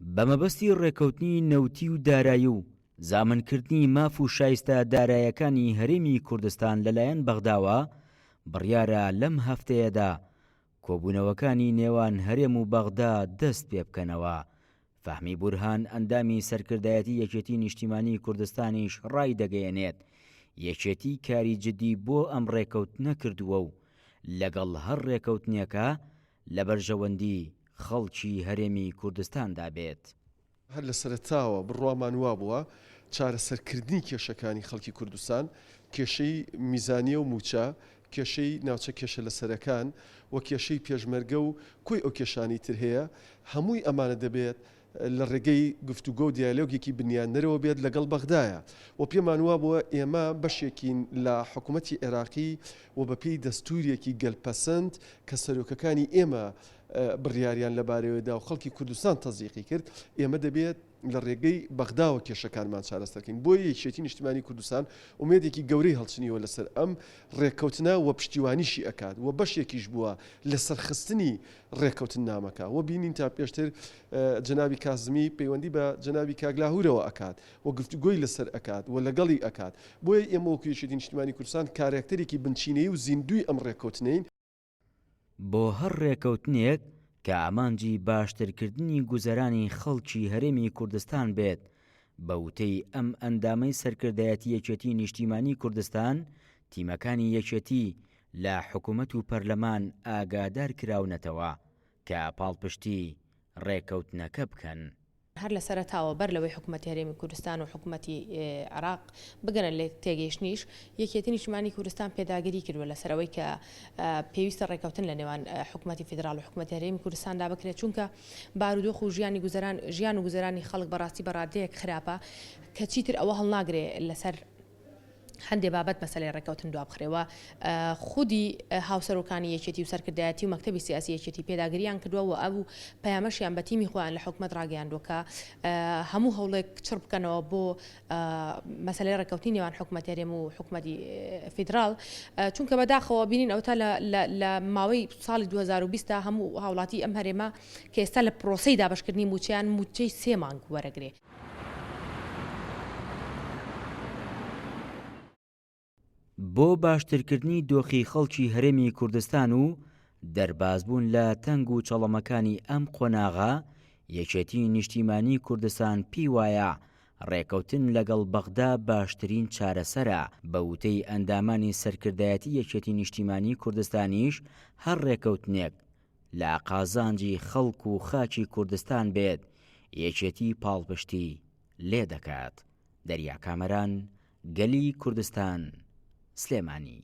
بەمەبەستی ڕێکەوتنی نەوتی و دارایی و زامنکردنی ماف و شایستە داراییەکانی هەرێمی کوردستان لەلایەن بەغداوە بڕیارە لەم هەفتەیەدا کۆبوونەوەکانی نێوان هەرێم و بەغدا دەست پێ بکەنەوە. فەهمی بورهان ئەندامی سەرکردایەتی یەکێتی نیشتیمانی کوردستانیش ڕای دەگەیەنێت یەکێتی کاری جدی بۆ ئەم ڕێکەوتنە کردووە و لەگەڵ هەر ڕێکەوتنیەکە لە بەرژەوەندی خەڵکی هەرێمی کوردستاندا بێت. هەر لە سەرەتاوە بڕوامان وا بووە چارەسەرکردنی کێشەکانی خەڵکی کوردستان، کێشەی میزانیە و موچە، کێشەی ناوچە کێشە لە سەرەکان و کێشەی پێشمەرگە و کوی ئەو کێشانی تر هەیە، هەمووی ئەمانە دەبێت لە ڕێگەی گفتوگۆ و دیالۆگێکی بنیانەرەوە بێت لەگەڵ بەغدایە و پێمان وا بووە ئێمە بەشێکین لە حکوومەتی عێراقی و بەپێی دەستوورێکی گەلپەسەند کە سەرۆکەکانی ئێمە بڕیاریان لەبارەوەدا و خەڵکی کوردستان تەزیقی کرد، ئێمە دەبێت لە ڕێگەی بەغداوە کێشەکانمان چارەسەرکەین. بۆ یەکێتی نیشتیمانی کوردستان ئومێدێکی گەورەی هەڵچنیوە لەسەر ئەم ڕێککەوتنە و پشتیوانیشی ئەکات و بەشێکیش بووە لە سەرخستنی ڕێککەوتن نامەکە و بینین تا پێشتر جەنابی کازمی پەیوەندی بە جەنابی کاگلاهورەوە ئەکات و گفتوگۆی لەسەر ئەکات و لەگەڵی ئەکات. بۆیە ئێمە وەکو یەکێتی نیشتیمانی کوردستان کارێکتەرێکی بنچینەی و زیندوی ئەم ڕێککەوتنین بۆ هەر ڕێکەوتنێک کە ئامانجی باشترکردنی گوزەرانی خەڵکی هەرێمی کوردستان بێت بە وتەی ئەم ئەندامەی سەرکردایەتی یەکێتی نیشتیمانی کوردستان، تیمەکانی یەکێتی لە حکوومەت و پەرلەمان ئاگادار کراونەتەوە کە پاڵپشتی ڕێکەوتنەکە بکەن. هەر لە سەرەتاوە بەر لەوەی حکوومەتی هەرێمی کوردستان و حکوومەتی عێراق بگەنە لێ تێگەیشتنیش، یەکێتی نیشتیمانی کوردستان پێداگیری کردووە لەسەرەوەی کە پێویستە ڕێکەوتن لە نێوان حکوومەتی فیدراڵ و حکوومەتی هەرێمی کوردستاندا بکرێت، چونکە بارودۆخ و ژیان و گوزەرانی خەڵک بەڕاستی بەڕادەیەک خراپە کە چیتر ئەوە هەڵناگرێ لەسەر هەندێ بابەت مەسەلەی ڕێکەوتن دوا بخرێەوە. خودی هاوسەرۆکانی یەکێتی و سەرکردایەتی و مەکتەبی سیاسی یەکێتی پێداگریان کردووە و ئەو پەیامەشیان بە تیمی خۆیان لە حکوومەت ڕاگەیاندووە هەموو هەوڵێک چڕ بکەنەوە بۆ مەسەلەی ڕێکەوتنی نێوان حکوومەتی هەرێم و حکوومەتی فیدراڵ، چونکە بەداخەوە بینین ئەو تا لە ماوەی ساڵی 2020 هەموو هاوڵاتی ئەم هەرێمە کە ئێستا لە پرۆسەی دابەشکردنی موچەیان موچەی 3 مانگ وەرەگرێ. بۆ باشترکردنی دۆخی خەڵکی هەرێمی کوردستان و دەربازبوون لە تەنگ و چەڵەمەکانی ئەم قۆناغا، یەکێتی نیشتیمانی کوردستان پێی وایە ڕێکەوتن لەگەڵ بەغدا باشترین چارەسەرە. بە وتەی ئەندامانی سەرکردایەتی یەکێتی نیشتیمانی کوردستانیش هەر ڕێکەوتنێک لە قازانجی خەڵک و خاکی کوردستان بێت یەکێتی پاڵپشتی لێ دەکات. دەریا کامەران، گەلی کوردستان، سلێمانی.